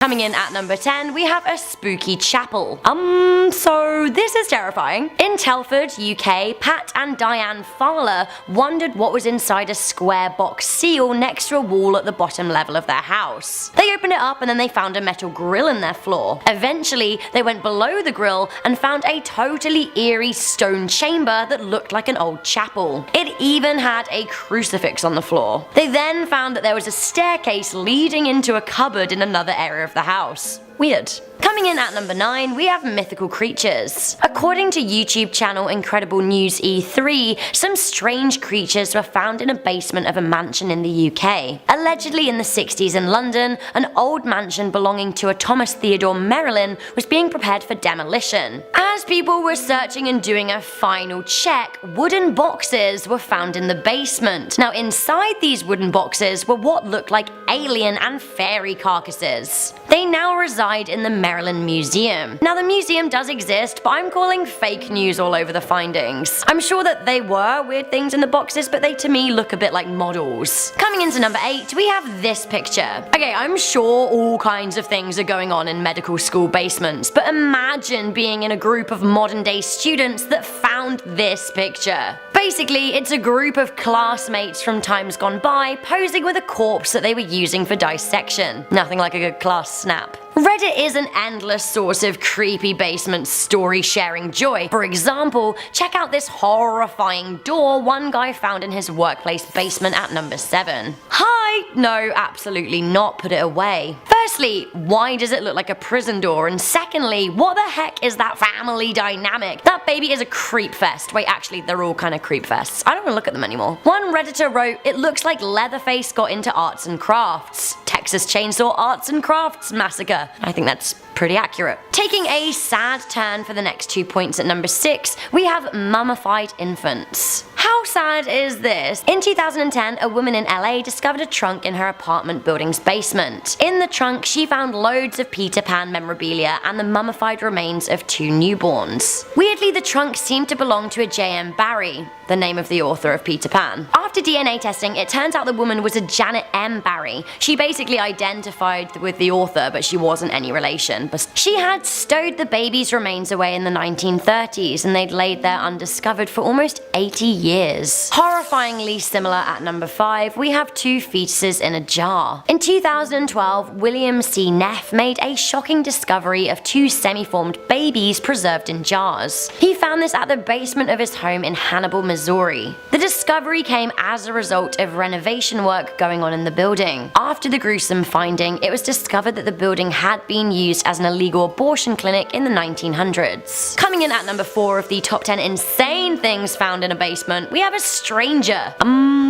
Coming in at number 10, we have a spooky chapel. So this is terrifying. In Telford, UK, Pat and Diane Fowler wondered what was inside a square box seal next to a wall at the bottom level of their house. They opened it up and then they found a metal grill in their floor. Eventually, they went below the grill and found a totally eerie stone chamber that looked like an old chapel. It even had a crucifix on the floor. They then found that there was a staircase leading into a cupboard in another area of the house. Weird. Coming in at number 9, we have mythical creatures. According to YouTube channel Incredible News E3, some strange creatures were found in a basement of a mansion in the UK. Allegedly in the 60s in London, an old mansion belonging to a Thomas Theodore Merlin was being prepared for demolition. As people were searching and doing a final check, wooden boxes were found in the basement. Now inside these wooden boxes were what looked like alien and fairy carcasses. They now reside in the Maryland Museum. Now the museum does exist, but I'm calling fake news all over the findings. I'm sure that they were weird things in the boxes, but they to me look a bit like models. Coming into number 8, we have this picture. Okay, I'm sure all kinds of things are going on in medical school basements, but imagine being in a group of modern day students that found this picture. Basically, it's a group of classmates from times gone by posing with a corpse that they were using for dissection. Nothing like a good class snap. Reddit is an endless source of creepy basement story sharing joy. For example, check out this horrifying door one guy found in his workplace basement at number 7. Hi! No, absolutely not, put it away. Firstly, why does it look like a prison door? And secondly, what the heck is that family dynamic? That baby is a creep fest. Wait, actually, they're all kind of creep fests. I don't want to look at them anymore. One Redditor wrote, "It looks like Leatherface got into arts and crafts. Texas Chainsaw Arts and Crafts Massacre." I think that's pretty accurate. Taking a sad turn for the next 2 points at number 6, we have mummified infants. How sad is this? In 2010, a woman in LA discovered a trunk in her apartment building's basement. In the trunk, she found loads of Peter Pan memorabilia and the mummified remains of 2 newborns. Weirdly, the trunk seemed to belong to a J.M. Barrie, the name of the author of Peter Pan. After DNA testing, it turns out the woman was a Janet M. Barrie. She basically identified with the author, but she wasn't any relation. But she had stowed the baby's remains away in the 1930s, and they'd laid there undiscovered for almost 80 years. Horrifyingly similar at number 5, we have 2 fetuses in a jar. In 2012, William C. Neff made a shocking discovery of 2 semi-formed babies preserved in jars. He found this at the basement of his home in Hannibal, Missouri. The discovery came as a result of renovation work going on in the building. After the gruesome finding, it was discovered that the building had been used as an illegal abortion clinic in the 1900s. Coming in at number 4 of the top 10 insane things found in a basement, we have a stranger.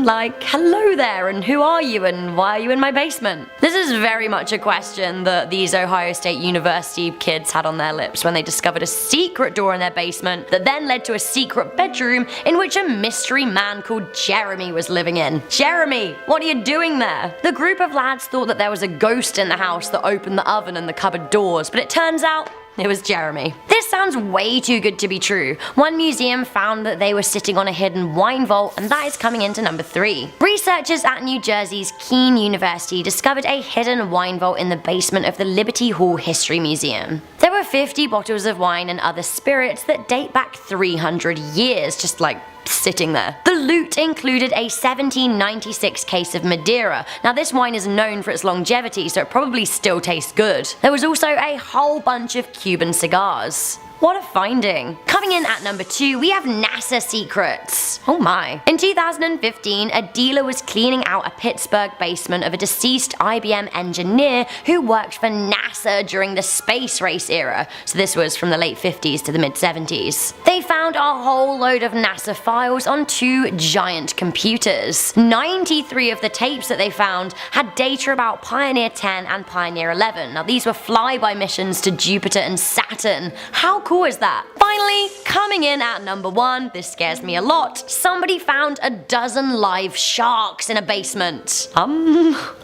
Like, hello there, and who are you, and why are you in my basement? This is very much a question that these Ohio State University kids had on their lips when they discovered a secret door in their basement that then led to a secret bedroom in which a mystery man called Jeremy was living in. Jeremy, what are you doing there? The group of lads thought that there was a ghost in the house that opened the oven and the cupboard doors, but it turns out it was Jeremy. This sounds way too good to be true. One museum found that they were sitting on a hidden wine vault, and that is coming into number 3. Researchers at New Jersey's Keene University discovered a hidden wine vault in the basement of the Liberty Hall History Museum. There were 50 bottles of wine and other spirits that date back 300 years, just like sitting there. The loot included a 1796 case of Madeira. Now this wine is known for its longevity, so it probably still tastes good. There was also a whole bunch of Cuban cigars. What a finding. Coming in at number 2, we have NASA secrets. Oh my. In 2015, a dealer was cleaning out a Pittsburgh basement of a deceased IBM engineer who worked for NASA during the space race era. So this was from the late 50s to the mid 70s. They found a whole load of NASA files on 2 giant computers. 93 of the tapes that they found had data about Pioneer 10 and Pioneer 11. Now these were flyby missions to Jupiter and Saturn. How cool is that? finally, coming in at number 1, this scares me a lot, somebody found a dozen live sharks in a basement.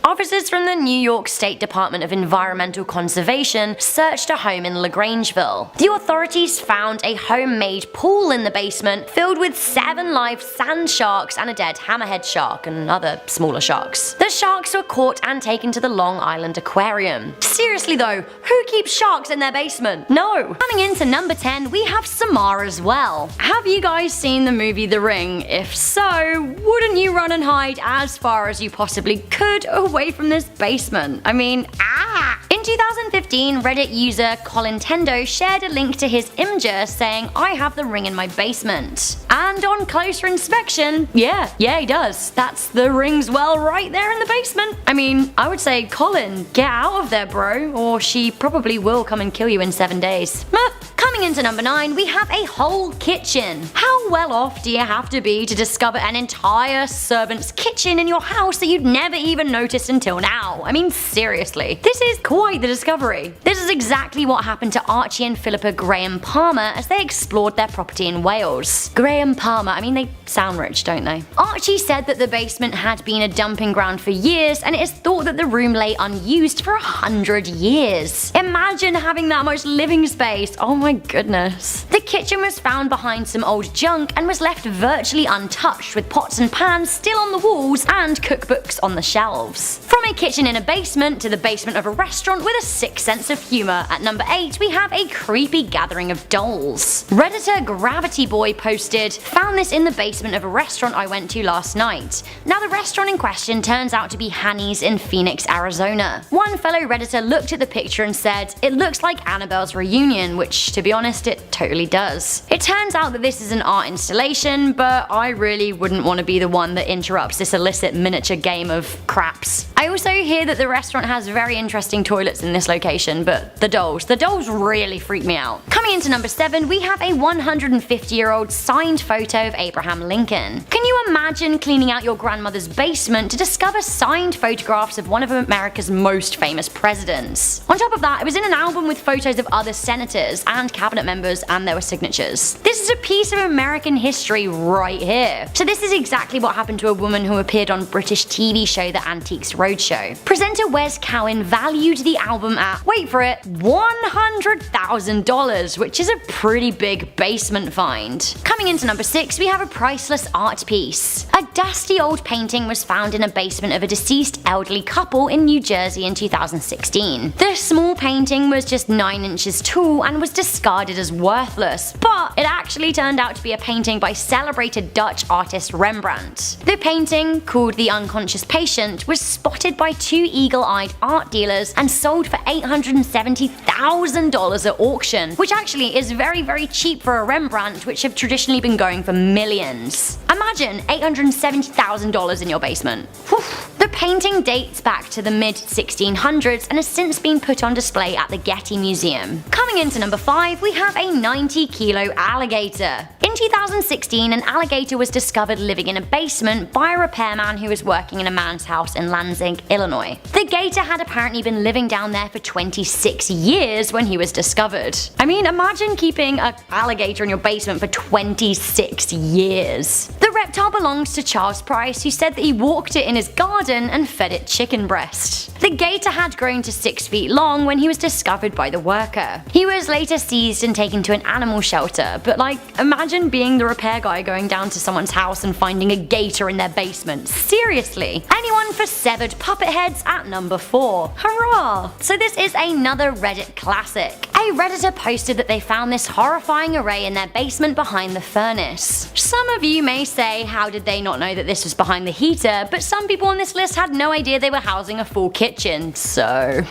Officers from the New York State Department of Environmental Conservation searched a home in LaGrangeville. The authorities found a homemade pool in the basement filled with 7 live sand sharks and a dead hammerhead shark and other smaller sharks. The sharks were caught and taken to the Long Island Aquarium. Seriously though, who keeps sharks in their basement? No. Coming into number 10, we have Samar as well. Have you guys seen the movie The Ring? If so, wouldn't you run and hide as far as you possibly could away from this basement? I mean, In 2015, Reddit user Colintendo shared a link to his Imgur saying, "I have the ring in my basement." And on closer inspection, yeah, he does. That's the ring's well right there in the basement. I mean, I would say, Colin, get out of there, bro, or she probably will come and kill you in 7 days. Coming into number 9, we have a whole kitchen. How well off do you have to be to discover an entire servant's kitchen in your house that you'd never even noticed until now? I mean, seriously. This is quite the discovery. This is exactly what happened to Archie and Philippa Graham Palmer as they explored their property in Wales. Graham Palmer, I mean, they sound rich, don't they? Archie said that the basement had been a dumping ground for years, and it is thought that the room lay unused for 100 years. Imagine having that much living space. Oh my goodness. The kitchen was found behind some old junk and was left virtually untouched, with pots and pans still on the walls and cookbooks on the shelves. From a kitchen in a basement to the basement of a restaurant with a sick sense of humor, at number 8 we have a creepy gathering of dolls. Redditor Gravity Boy posted, "Found this in the basement of a restaurant I went to last night." Now the restaurant in question turns out to be Hanny's in Phoenix, Arizona. One fellow Redditor looked at the picture and said, "It looks like Annabelle's Reunion," which, to be honest, it totally does. It turns out that this is an art installation, but I really wouldn't want to be the one that interrupts this illicit miniature game of craps. I also hear that the restaurant has very interesting toilets in this location, but the dolls really freak me out. Coming into number 7, we have a 150-year-old signed photo of Abraham Lincoln. Can you imagine cleaning out your grandmother's basement to discover signed photographs of one of America's most famous presidents? On top of that, it was in an album with photos of other senators and cabinet members, and there were signatures. This is a piece of American history right here. So this is exactly what happened to a woman who appeared on British TV show The Antiques Roadshow. Presenter Wes Cowan valued the album at, wait for it, $100,000, which is a pretty big basement find. Coming into number 6, we have a priceless art piece. A dusty old painting was found in a basement of a deceased elderly couple in New Jersey in 2016. The small painting was just 9 inches tall and was discarded as worthless, but it actually turned out to be a painting by celebrated Dutch artist Rembrandt. The painting, called The Unconscious Patient, was spotted by 2 eagle-eyed art dealers and sold for $870,000 at auction, which actually is very cheap for a Rembrandt, which have traditionally been going for millions. Imagine $870,000 in your basement. Whew. The painting dates back to the mid-1600s and has since been put on display at the Getty Museum. Coming into number 5, we have a 90-kilo alligator. In 2016, an alligator was discovered living in a basement by a repairman who was working in a man's house in Lansing, Illinois. The gator had apparently been living down there for 26 years when he was discovered. I mean, imagine keeping an alligator in your basement for 26 years. The reptile belongs to Charles Price, who said that he walked it in his garden and fed it chicken breast. The gator had grown to 6 feet long when he was discovered by the worker. He was later seized and taken to an animal shelter, but imagine being the repair guy going down to someone's house and finding a gator in their basement. Seriously. Anyone for severed puppet heads at number 4. Hurrah! So this is another Reddit classic. A Redditor posted that they found this horrifying array in their basement behind the furnace. Some of you may say, how did they not know that this was behind the heater, but some people on this list had no idea they were housing a full kitchen, so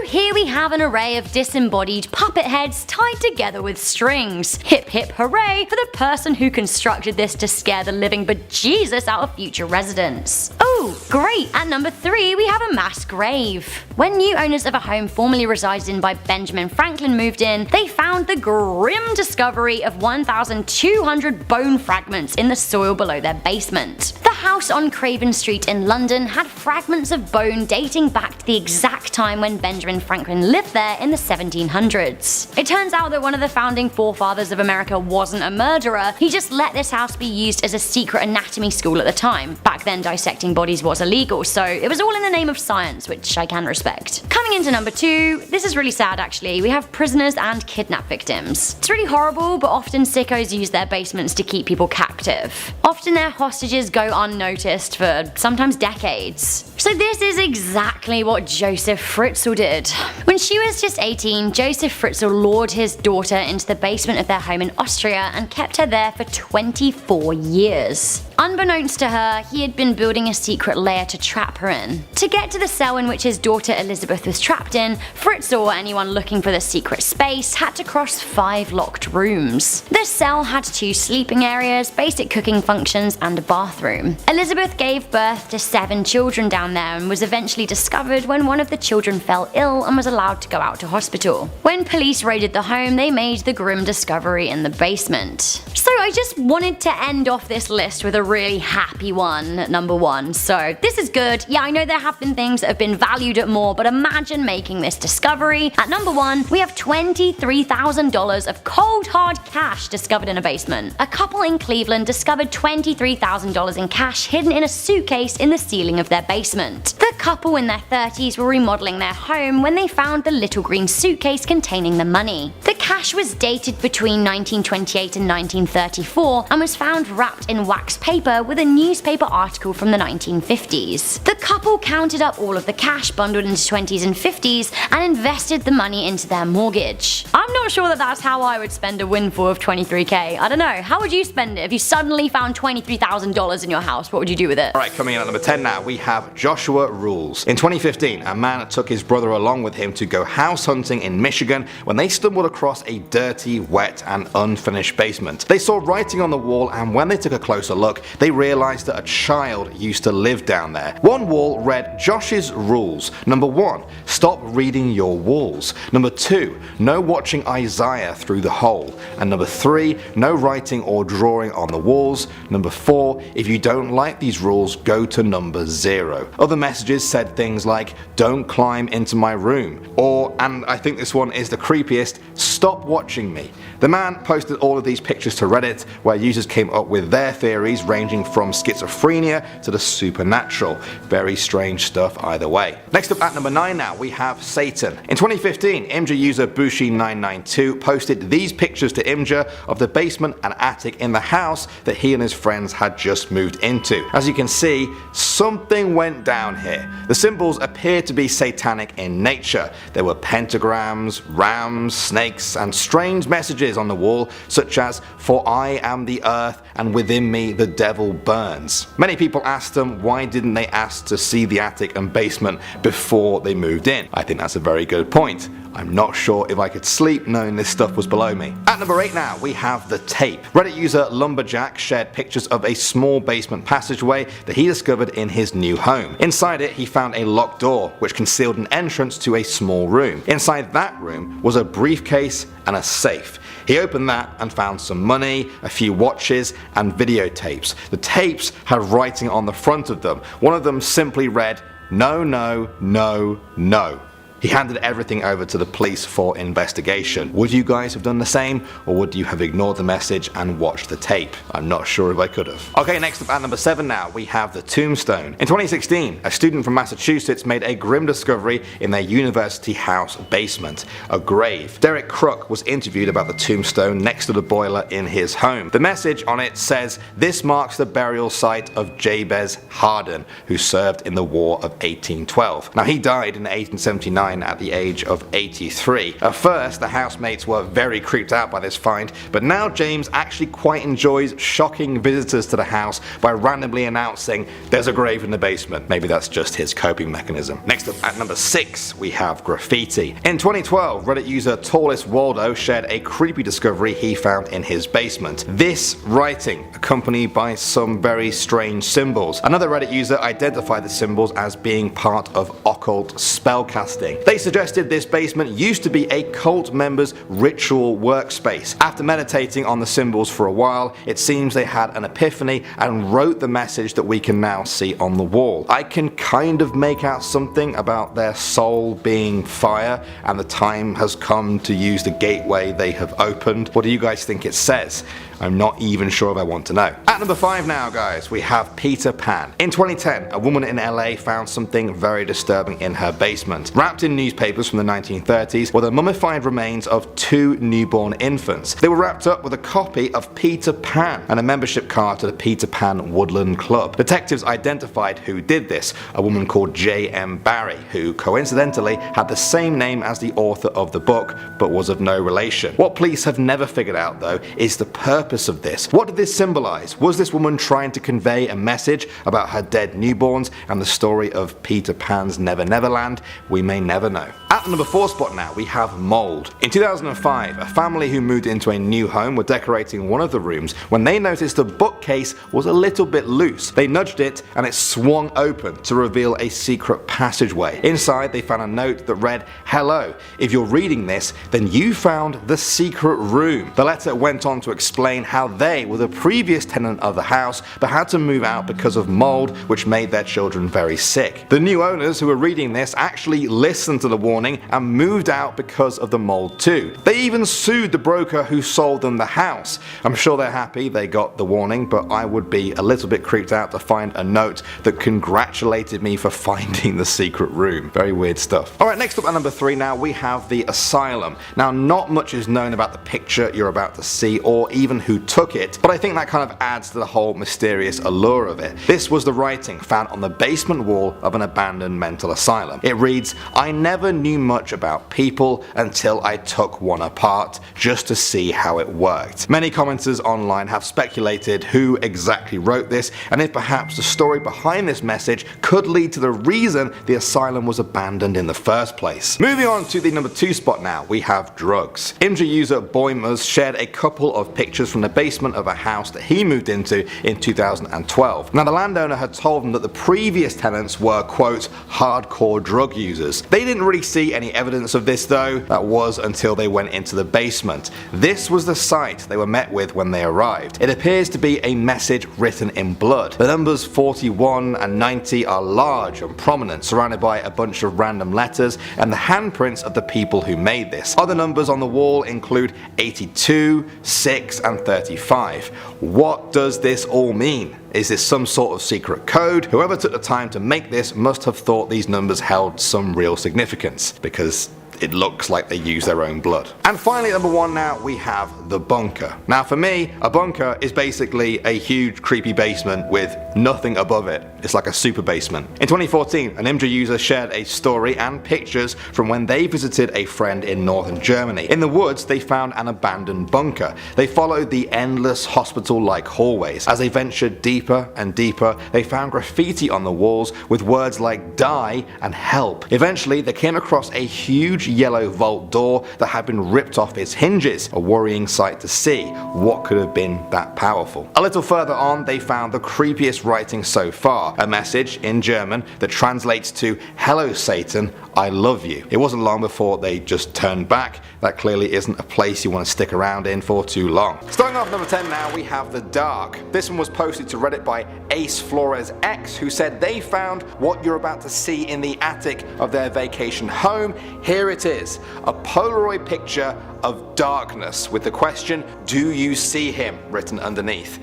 here we have an array of disembodied puppet heads tied together with strings. Hip hip hooray for the person who constructed this to scare the living bejesus out of future residents. Oh, great! At number 3, we have a mass grave. When new owners of a home formerly resided in by Benjamin Franklin children moved in, they found the grim discovery of 1,200 bone fragments in the soil below their basement. The house on Craven Street in London had fragments of bone dating back to the exact time when Benjamin Franklin lived there in the 1700s. It turns out that one of the founding forefathers of America wasn't a murderer, he just let this house be used as a secret anatomy school at the time. Back then dissecting bodies was illegal, so it was all in the name of science, which I can respect. Coming into number 2, this is really sad actually, we have prisoners and kidnap victims. It's really horrible, but often sickos use their basements to keep people captive. Often their hostages go unnoticed for sometimes decades. So this is exactly what Joseph Fritzl did. When she was just 18, Joseph Fritzl lured his daughter into the basement of their home in Austria and kept her there for 24 years. Unbeknownst to her, he had been building a secret lair to trap her in. To get to the cell in which his daughter Elizabeth was trapped in, Fritzl or anyone looking for the secret space had to cross 5 locked rooms. The cell had 2 sleeping areas, basic cooking functions, and a bathroom. Elizabeth gave birth to 7 children down there and was eventually discovered when one of the children fell ill and was allowed to go out to hospital. When police raided the home, they made the grim discovery in the basement. So I just wanted to end off this list with a really happy one at number 1, so this is good. Yeah, I know there have been things that have been valued at more, but imagine making this discovery. At number 1, we have $23,000 of cold hard cash discovered in a basement. A couple in Cleveland discovered $23,000 in cash hidden in a suitcase in the ceiling of their basement. The couple in their 30s were remodeling their home when they found the little green suitcase containing the money. The cash was dated between 1928 and 1934 and was found wrapped in wax paper with a newspaper article from the 1950s. The couple counted up all of the cash bundled into 20s and 50s and invested the money into their mortgage. I'm not sure that that's how I would spend a windfall of $23K. I don't know, how would you spend it if you suddenly found $23,000 in your house? What would you do with it? Alright, coming in at number 10 now, we have Joshua Rules. In 2015, a man took his brother along with him to go house hunting in Michigan when they stumbled across a dirty, wet, and unfinished basement. They saw writing on the wall, and when they took a closer look, they realized that a child used to live down there. One wall read Josh's rules. Number 1, stop reading your walls. Number 2, no watching Isaiah through the hole. And number 3, no writing or drawing on the walls. Number 4, if you don't like these rules, go to number 0. Other messages said things like, don't climb into my room, or, and I think this one is the creepiest, stop watching me. The man posted all of these pictures to Reddit, where users came up with their theories ranging from schizophrenia to the supernatural. Very strange stuff either way. Next up at number 9 now, we have Satan. In 2015, Imgur user Bushi992 posted these pictures to Imgur of the basement and attic in the house that he and his friends had just moved into. As you can see, something went down here. The symbols appear to be satanic in nature. There were pentagrams, rams, snakes, and strange messages on the wall, such as, for I am the earth and within me the devil burns. Many people asked them why didn't they ask to see the attic and basement before they moved in. I think that's a very good point. I'm not sure if I could sleep knowing this stuff was below me. At number 8 now, we have the tape. Reddit user Lumberjack shared pictures of a small basement passageway that he discovered in his new home. Inside it, he found a locked door which concealed an entrance to a small room. Inside that room was a briefcase and a safe. He opened that and found some money, a few watches, and videotapes. The tapes had writing on the front of them. One of them simply read, no, no, no, no. He handed everything over to the police for investigation. Would you guys have done the same, or would you have ignored the message and watched the tape? I'm not sure if I could have. Okay, next up at number 7 now, we have the tombstone. In 2016, a student from Massachusetts made a grim discovery in their university house basement, a grave. Derek Crook was interviewed about the tombstone next to the boiler in his home. The message on it says, this marks the burial site of Jabez Hardin, who served in the War of 1812. Now he died in 1879 at the age of 83. At first, the housemates were very creeped out by this find, but now James actually quite enjoys shocking visitors to the house by randomly announcing there's a grave in the basement. Maybe that's just his coping mechanism. Next up at number 6, we have graffiti. In 2012, Reddit user Tallest Waldo shared a creepy discovery he found in his basement. This writing, accompanied by some very strange symbols. Another Reddit user identified the symbols as being part of occult spellcasting. They suggested this basement used to be a cult member's ritual workspace. After meditating on the symbols for a while, it seems they had an epiphany and wrote the message that we can now see on the wall. I can kind of make out something about their soul being fire and the time has come to use the gateway they have opened. What do you guys think it says? I'm not even sure if I want to know. At number 5 now, guys, we have Peter Pan. In 2010, a woman in LA found something very disturbing in her basement. Wrapped in newspapers from the 1930s were the mummified remains of 2 newborn infants. They were wrapped up with a copy of Peter Pan and a membership card to the Peter Pan Woodland Club. Detectives identified who did this, a woman called J.M. Barrie, who coincidentally had the same name as the author of the book, but was of no relation. What police have never figured out, though, is the purpose of this. What did this symbolize? Was this woman trying to convey a message about her dead newborns and the story of Peter Pan's Never Never Land? We may never know. At the number 4 spot now, we have mold. In 2005, a family who moved into a new home were decorating one of the rooms when they noticed the bookcase was a little bit loose. They nudged it and it swung open to reveal a secret passageway. Inside, they found a note that read, "Hello, if you're reading this, then you found the secret room." The letter went on to explain how they were the previous tenant of the house but had to move out because of mold, which made their children very sick. The new owners who were reading this actually listened to the warning and moved out because of the mold too. They even sued the broker who sold them the house. I'm sure they're happy they got the warning, but I would be a little bit creeped out to find a note that congratulated me for finding the secret room. Very weird stuff. Alright, next up at number 3 now, we have the asylum. Now, not much is known about the picture you're about to see or even who took it, but I think that kind of adds to the whole mysterious allure of it. This was the writing found on the basement wall of an abandoned mental asylum. It reads, "I never knew much about people until I took one apart just to see how it worked." Many commenters online have speculated who exactly wrote this and if perhaps the story behind this message could lead to the reason the asylum was abandoned in the first place. Moving on to the number 2 spot now, we have drugs. Imgur user Boymers shared a couple of pictures from the basement of a house that he moved into in 2012. Now, the landowner had told him that the previous tenants were, quote, hardcore drug users. They didn't really see any evidence of this though. That was until they went into the basement. This was the sight they were met with when they arrived. It appears to be a message written in blood. The numbers 41 and 90 are large and prominent, surrounded by a bunch of random letters and the handprints of the people who made this. Other numbers on the wall include 82, 6 and 35. What does this all mean? Is this some sort of secret code? Whoever took the time to make this must have thought these numbers held some real significance, because it looks like they use their own blood. And finally, at number 1 now, we have the bunker. Now for me, a bunker is basically a huge creepy basement with nothing above it. It's like a super basement. In 2014, an Imgur user shared a story and pictures from when they visited a friend in northern Germany. In the woods, they found an abandoned bunker. They followed the endless hospital-like hallways. As they ventured deeper and deeper, they found graffiti on the walls with words like die and help. Eventually, they came across a huge yellow vault door that had been ripped off its hinges, a worrying sight to see. What could have been that powerful? A little further on, they found the creepiest writing so far, a message in German that translates to "Hello Satan, I love you." It wasn't long before they just turned back. That clearly isn't a place you want to stick around in for too long. Starting off number 10 now, we have The Dark. This one was posted to Reddit by Ace Flores X, who said they found what you're about to see in the attic of their vacation home. Here it is, a Polaroid picture of darkness with the question, "Do you see him?" written underneath.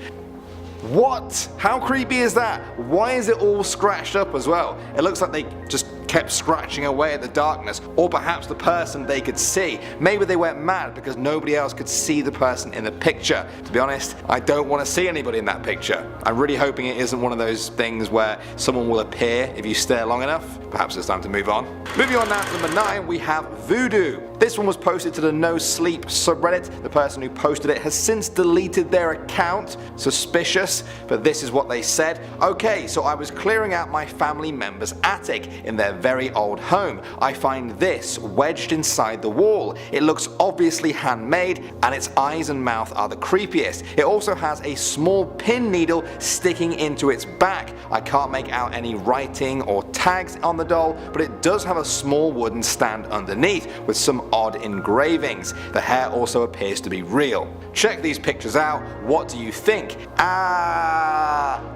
What? How creepy is that? Why is it all scratched up as well? It looks like they just kept scratching away at the darkness, or perhaps the person they could see. Maybe they went mad because nobody else could see the person in the picture. To be honest, I don't want to see anybody in that picture. I'm really hoping it isn't one of those things where someone will appear if you stare long enough. Perhaps it's time to move on. Moving on now to number 9, we have Voodoo. This one was posted to the No Sleep subreddit. The person who posted it has since deleted their account. Suspicious, but this is what they said. "Okay, so I was clearing out my family member's attic in their very old home. I find this wedged inside the wall. It looks obviously handmade, and its eyes and mouth are the creepiest. It also has a small pin needle sticking into its back. I can't make out any writing or tags on the doll, but it does have a small wooden stand underneath with some odd engravings. The hair also appears to be real. Check these pictures out. What do you think?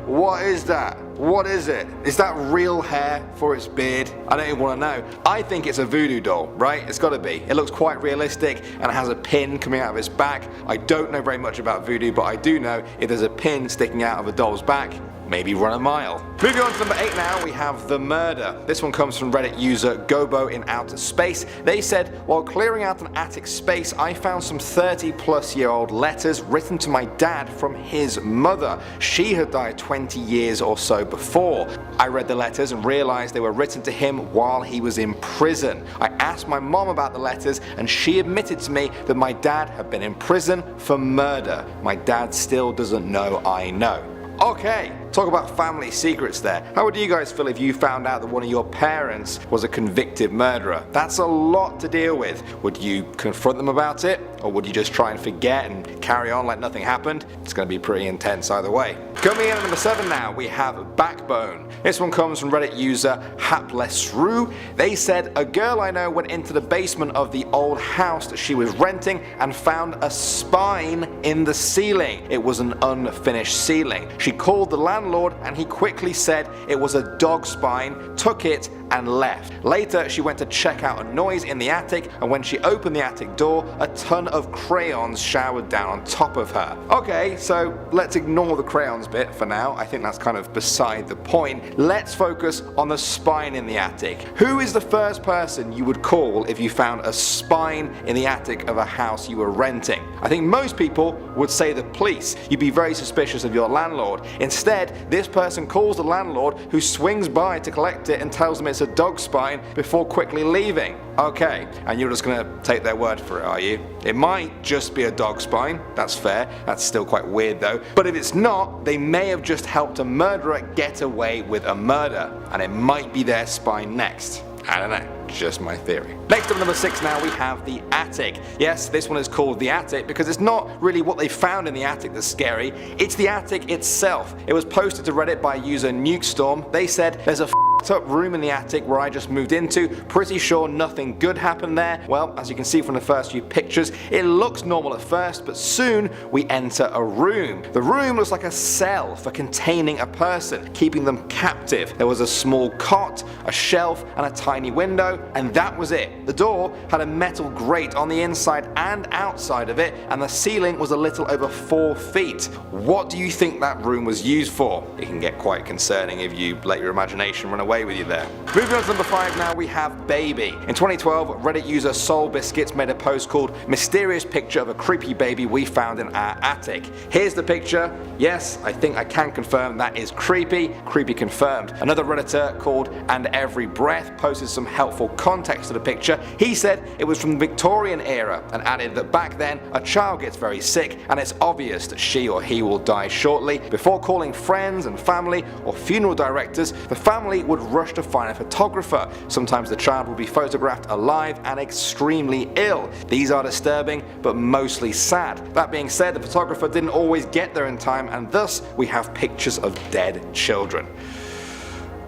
What is that? What is it? Is that real hair for its beard? I don't even want to know. I think it's a voodoo doll, right? It's gotta be. It looks quite realistic and it has a pin coming out of its back. I don't know very much about voodoo, but I do know if there's a pin sticking out of a doll's back, maybe run a mile. Moving on to number 8 now, we have The Murder. This one comes from Reddit user Gobo in Outer Space. They said, while clearing out an attic space, I found some 30-plus-year-old letters written to my dad from his mother. She had died 20 years or so before. I read the letters and realized they were written to him while he was in prison. I asked my mom about the letters and she admitted to me that my dad had been in prison for murder. My dad still doesn't know I know. Okay, talk about family secrets there. How would you guys feel if you found out that one of your parents was a convicted murderer? That's a lot to deal with. Would you confront them about it? Or would you just try and forget and carry on like nothing happened? It's going to be pretty intense either way. Coming in at number 7 now, we have Backbone. This one comes from Reddit user Haplessru. They said, a girl I know went into the basement of the old house that she was renting and found a spine in the ceiling. It was an unfinished ceiling. She called the landlord and he quickly said it was a dog spine, took it and left. Later she went to check out a noise in the attic, and when she opened the attic door, a ton of crayons showered down on top of her. Okay, so let's ignore the crayons bit for now. I think that's kind of beside the point. Let's focus on the spine in the attic. Who is the first person you would call if you found a spine in the attic of a house you were renting? I think most people would say the police. You'd be very suspicious of your landlord. Instead, this person calls the landlord, who swings by to collect it and tells them it's a dog spine before quickly leaving. Okay, and you're just gonna take their word for it, are you? It might just be a dog spine. That's fair. That's still quite weird though. But if it's not, they may have just helped a murderer get away with a murder, and it might be their spine next. I don't know, just my theory. Next up, number 6 now, we have the attic. Yes, this one is called the attic because it's not really what they found in the attic that's scary, it's the attic itself. It was posted to Reddit by user Nukestorm. They said, there's a up room in the attic where I just moved into, pretty sure nothing good happened there. Well, as you can see from the first few pictures, it looks normal at first, but soon we enter a room. The room looks like a cell for containing a person, keeping them captive. There was a small cot, a shelf, and a tiny window, and that was it. The door had a metal grate on the inside and outside of it, and the ceiling was a little over 4 feet. What do you think that room was used for? It can get quite concerning if you let your imagination run away with you there. Moving on to number 5 now, we have Baby. In 2012, Reddit user Soul Biscuits made a post called Mysterious Picture of a Creepy Baby We Found in Our Attic. Here's the picture. Yes, I think I can confirm that is creepy. Creepy confirmed. Another Redditor called And Every Breath posted some helpful context to the picture. He said it was from the Victorian era and added that back then a child gets very sick and it's obvious that she or he will die shortly. Before calling friends and family or funeral directors, the family would rush to find a photographer. Sometimes the child will be photographed alive and extremely ill. These are disturbing but mostly sad. That being said, the photographer didn't always get there in time, and thus we have pictures of dead children.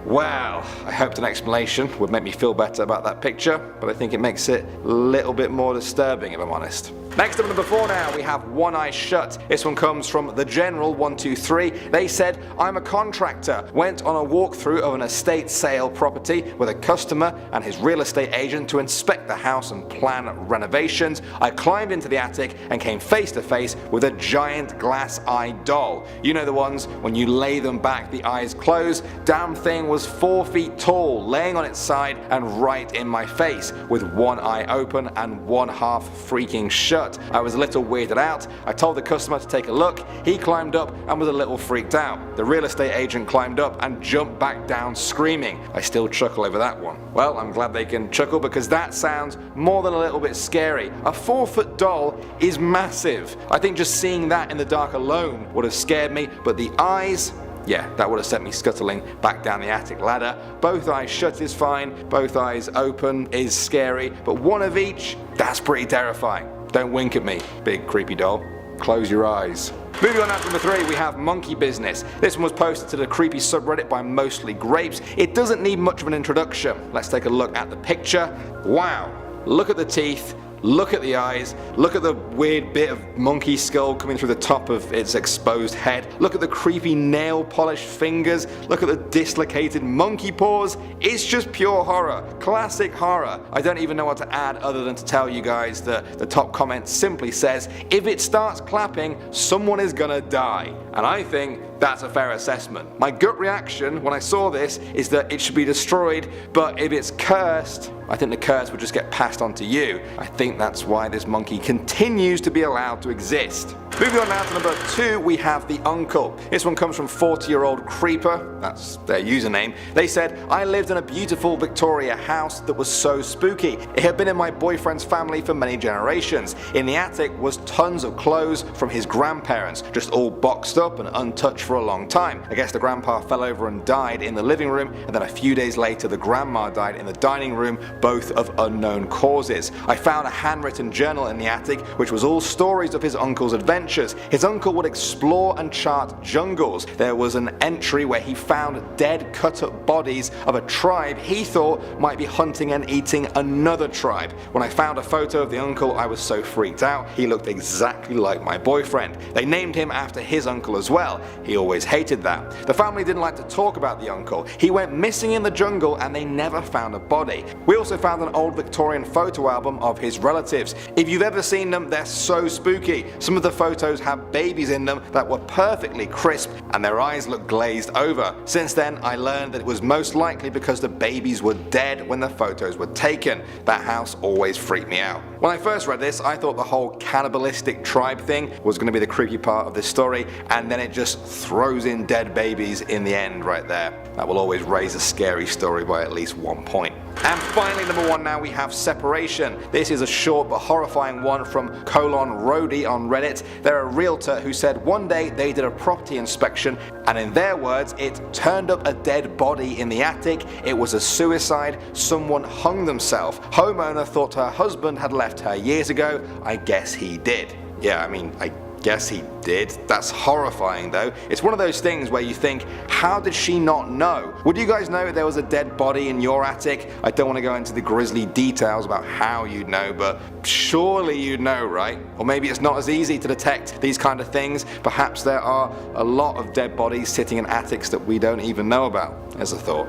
Well, I hoped an explanation would make me feel better about that picture, but I think it makes it a little bit more disturbing if I'm honest. Next up, number 4 now, we have One Eye Shut. This one comes from The General 123. They said, I'm a contractor, went on a walkthrough of an estate sale property with a customer and his real estate agent to inspect the house and plan renovations. I climbed into the attic and came face to face with a giant glass eye doll. You know the ones when you lay them back, the eyes close. Damn thing was 4 feet tall, laying on its side and right in my face, with one eye open and one half freaking shut. I was a little weirded out. I told the customer to take a look. He climbed up and was a little freaked out. The real estate agent climbed up and jumped back down screaming. I still chuckle over that one. Well, I'm glad they can chuckle because that sounds more than a little bit scary. A 4-foot doll is massive. I think just seeing that in the dark alone would have scared me, but the eyes, yeah, that would have sent me scuttling back down the attic ladder. Both eyes shut is fine, both eyes open is scary, but one of each, that's pretty terrifying. Don't wink at me, big creepy doll. Close your eyes. Moving on now to number 3, we have Monkey Business. This one was posted to the creepy subreddit by Mostly Grapes. It doesn't need much of an introduction. Let's take a look at the picture. Wow, look at the teeth. Look at the eyes, look at the weird bit of monkey skull coming through the top of its exposed head, look at the creepy nail polished fingers, look at the dislocated monkey paws. It's just pure horror, classic horror. I don't even know what to add other than to tell you guys that the top comment simply says, if it starts clapping, someone is gonna die. And I think that's a fair assessment. My gut reaction when I saw this is that it should be destroyed, but if it's cursed, I think the curse would just get passed on to you. I think that's why this monkey continues to be allowed to exist. Moving on now to number 2, we have the uncle. This one comes from 40-year-old Creeper, that's their username. They said, I lived in a beautiful Victoria house that was so spooky. It had been in my boyfriend's family for many generations. In the attic was tons of clothes from his grandparents, just all boxed up and untouched for a long time. I guess the grandpa fell over and died in the living room, and then a few days later the grandma died in the dining room, both of unknown causes. I found a handwritten journal in the attic which was all stories of his uncle's adventures. His uncle would explore and chart jungles. There was an entry where he found dead cut up bodies of a tribe he thought might be hunting and eating another tribe. When I found a photo of the uncle, I was so freaked out. He looked exactly like my boyfriend. They named him after his uncle as well. He always hated that. The family didn't like to talk about the uncle. He went missing in the jungle and they never found a body. We also found an old Victorian photo album of his relatives. If you've ever seen them, they're so spooky. Some of the photos have babies in them that were perfectly crisp and their eyes look glazed over. Since then I learned that it was most likely because the babies were dead when the photos were taken. That house always freaked me out. When I first read this, I thought the whole cannibalistic tribe thing was going to be the creepy part of this story, and then it just throws in dead babies in the end right there. That will always raise a scary story by at least 1 point. And finally, number 1 now, we have Separation. This is a short but horrifying one from Rody on Reddit. They're a realtor who said one day they did a property inspection and in their words it turned up a dead body in the attic. It was a suicide, someone hung themselves. Homeowner thought her husband had left her years ago. I guess he did. Yeah, I mean, I guess he did. That's horrifying though. It's one of those things where you think, how did she not know? Would you guys know if there was a dead body in your attic? I don't want to go into the grisly details about how you'd know, but surely you'd know, right? Or maybe it's not as easy to detect these kind of things. Perhaps there are a lot of dead bodies sitting in attics that we don't even know about, as a thought.